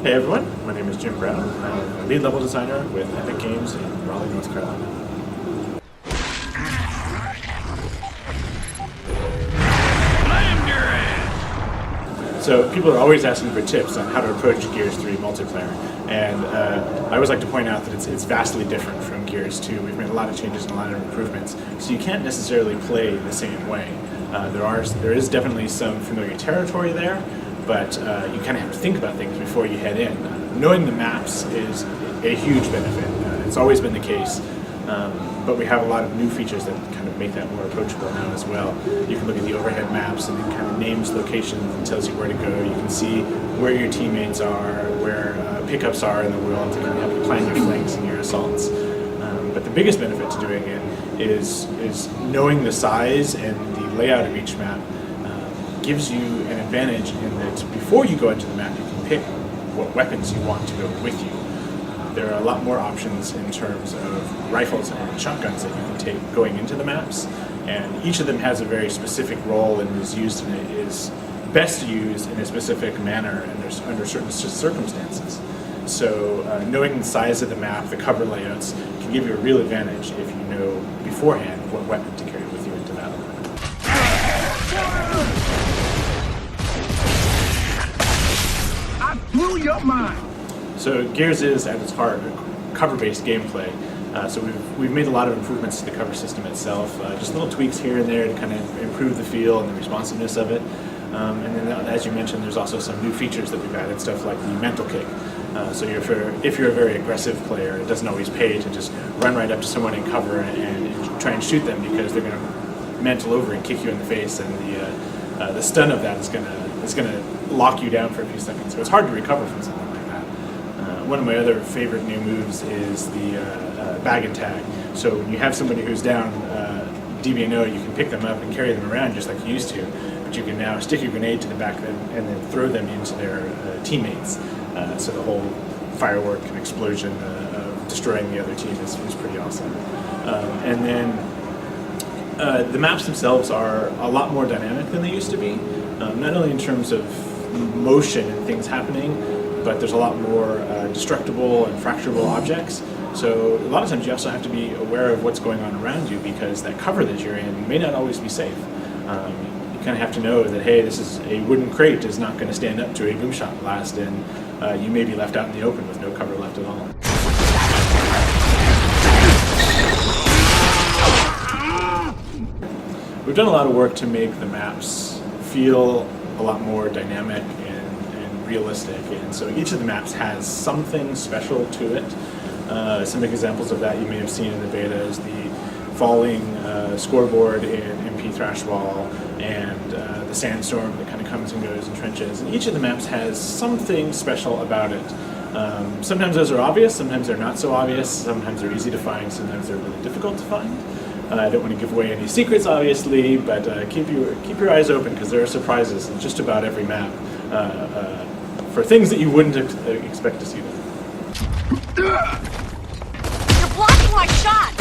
Hey everyone, my name is Jim Brown. I'm a lead level designer with Epic Games in Raleigh, North Carolina. So people are always asking for tips on how to approach Gears 3 multiplayer, and I always like to point out that it's vastly different from Gears 2. We've made a lot of changes and a lot of improvements, so you can't necessarily play the same way. There is definitely some familiar territory there, but you kind of have to think about things before you head in. Knowing the maps is a huge benefit. It's always been the case, but we have a lot of new features that kind of make that more approachable now as well. You can look at the overhead maps and it kind of names locations and tells you where to go. You can see where your teammates are, where pickups are in the world to kind of help you plan your flanks and your assaults. But the biggest benefit to doing it is knowing the size and the layout of each map gives you an advantage in that before you go into the map you can pick what weapons you want to go with you. There are a lot more options in terms of rifles and shotguns that you can take going into the maps, and each of them has a very specific role and is best used in a specific manner under certain circumstances. So knowing the size of the map, the cover layouts, can give you a real advantage if you know beforehand what weapon to carry with you into battle. Blew your mind. So Gears is, at its heart, a cover-based gameplay. So we've made a lot of improvements to the cover system itself, just little tweaks here and there to kind of improve the feel and the responsiveness of it. And then, as you mentioned, there's also some new features that we've added, stuff like the mental kick. So if you're a very aggressive player, it doesn't always pay to just run right up to someone in cover and try and shoot them, because they're going to mental over and kick you in the face, and the stun of that is going to lock you down for a few seconds. So it's hard to recover from something like that. One of my other favorite new moves is the bag and tag. So when you have somebody who's down DBNO, you can pick them up and carry them around just like you used to, but you can now stick your grenade to the back of them and then throw them into their teammates. So the whole firework and explosion of destroying the other team is pretty awesome. And then the maps themselves are a lot more dynamic than they used to be, not only in terms of motion and things happening, but there's a lot more destructible and fracturable objects. So a lot of times you also have to be aware of what's going on around you, because that cover that you're in may not always be safe. You kind of have to know that, hey, this is a wooden crate is not going to stand up to a boomshot blast, and you may be left out in the open with no cover left at all. We've done a lot of work to make the maps feel a lot more dynamic and realistic, and so each of the maps has something special to it. Some examples of that you may have seen in the beta is the falling scoreboard in MP Thrashball, and the sandstorm that kind of comes and goes in trenches. And each of the maps has something special about it. Sometimes those are obvious, sometimes they're not so obvious, sometimes they're easy to find, sometimes they're really difficult to find. I don't want to give away any secrets, obviously, but keep your eyes open, because there are surprises in just about every map for things that you wouldn't expect to see them. You're blocking my shot!